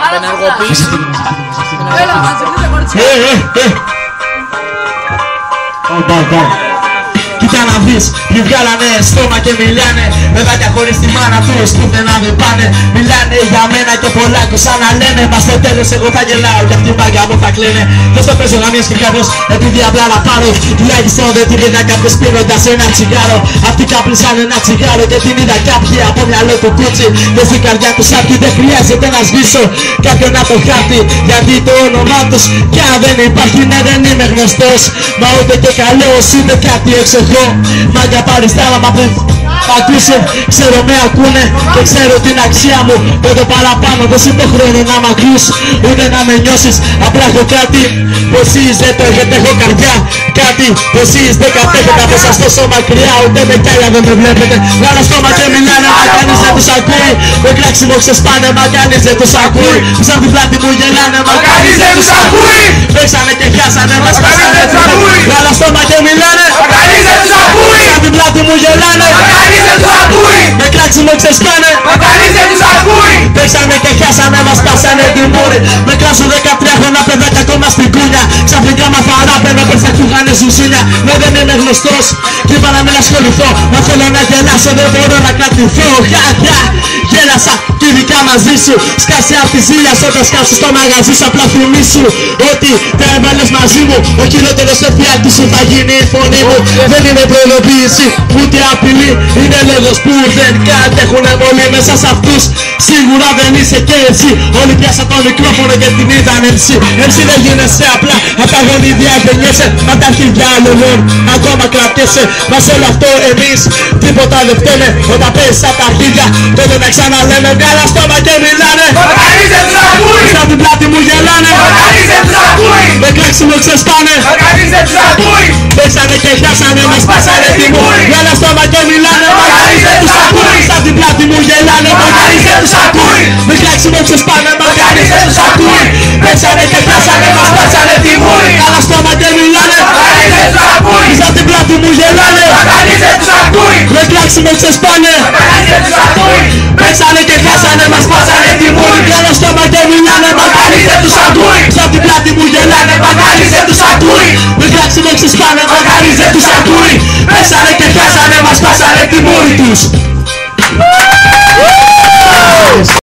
Απενεργοποίηση. Έλα, μαζευτείτε κορίτσια. Κοίτα να δεις, μη βγάλανε στόμα και μιλάνε παιδάκια χωρίς τη μάνα τους που πουθενά δεν πάνε. Μιλάνε για μένα και πολλά και σαν να λένε μα στο τέλος εγώ θα γελάω και αυτοί οι μάγια μου θα κλαίνε. Δεν στο παίζω γαμιές και κάπως επειδή απλά να πάρω. Τουλάχιστον δεν την είδα κάποιος πίνοντας ένα τσιγάρο. Αυτοί κάπλισαν ένα τσιγάρο και την είδα κάποιοι από μυαλό του κούτσι. Και στην καρδιά τους άπτη δεν χρειάζεται να σβήσω κάποιον από το χάρτη γιατί το όνομά τους κι αν δεν υπάρχει ναι δεν είμαι γνωστός. Μα ούτε και καλός ούτε κάτι εξοχό. Μάγκα παριστάλα μα δεν μ' ακούσουν, ξέρω με ακούνε και ξέρω την αξία μου. Πέτω παραπάνω, δώσε το χρόνο να μ' ακούς ούτε να με νιώσεις. Απλά έχω κάτι που εσείς δεν το έχετε, έχω καρδιά. Κάτι που εσείς δεν κατέχετε από σας τόσο μακριά. Ούτε με κιάλια δεν με βλέπετε. Βγάλω στόμα και μιλάνε μα κανείς δεν τους ακούει. Με κλάξιμο ξεσπάνε μα κανείς δεν τους ακούει. Σαν την πλάτη μου γελάνε μα κανείς δεν τους ακούει. Παίξανε και χάσανε μας πάσανε τους ακούει. Βγάλω στόμα και μιλάνε μα κανείς δεν τους ακούει. Σαν την πλάτη μου γελάνε μα κανείς δεν τους ακούει. Με κλάξιμο ξεσπάνε μα κανείς δεν τους ακούει. Παίξανε και χάσανε μας πάσανε τη μούρη. Με κλάσω 13 χρόνια παιδάκια ακόμα στην κούνια. Ξαφνικά μαθαρά πέρα πες θα κουγάνε ζουζούνια. Ναι δεν είμαι γνωστός και είπα να μην ασχοληθώ. Μα θέλω να γελάσω δεν μπορώ να κρατηθώ. Χαχα γέλασα και ειδικά μαζί σου. Σκάσε απ' τη ζήλια σου όταν σκάσεις στο μαγαζί σου. Απλά θυμίσου ότι τα έβαλες μαζί μου. Ο χειρότερος εφιάλτης σου θα γίνει η φωνή μου. Δεν είναι προειδοποίηση ούτε απειλή. Είναι λόγος που δεν κατέχουνε πολύ μέσα σε αυτούς. Σίγουρα δεν είσαι και εσύ. Όλοι πιάσαν το μικρόφωνο και την είδαν MC. MC δεν γίνεσαι απλά απ' τα γονίδια γεννιέσαι. Μα τα αρχίδια άλλων ακόμα κρατιέσαι. Μα σε όλο αυτό εμείς τίποτα δεν φταίνε. Όταν παίζεις απ' τα αρχίδια τότε να ξαναλέμε. Βγάλα στόμα και μιλάνε μα κανείς δεν τους ακούει. Σαν την πλάτη μου γελάνε μα κανείς δεν τους ακούει. Με κλάξιμο ξεσπάνε μα κανείς δεν τους ακούει. Παίξανε και χάσανε μας πάσανε τη μούρη. Βγάλα στόμα και μιλάνε μα κανείς δεν τους ακούει. Σαν την πλάτη μου γελάνε μα κανείς δεν τους ακούει. Με κλάξιμο ξεσπάνε μα κανείς δεν τους ακούει. Παίξανε και χάσανε μας πάσανε τη μούρη. Βγάλα στόμα και μιλάνε μα κανείς δεν τους ακούει. Σαν την πλάτη μου γελάνε μα κανείς δεν τους ακούει. Με κλάξιμο ξεσπάνε μα κανείς δεν τους ακούει. Παίξανε και χάσανε μας πάσανε τη μούρη. Βγάλα στόμα και μιλάνε μα κανείς δεν τους ακούει. Σαν την πλάτη μου γελάνε μα κανείς δεν τους ακούει. Με κλάξιμο ξεσπάνε μα κανείς δεν τους ακούει. Παίξανε και χάσανε μας πάσανε τη μούρη τους.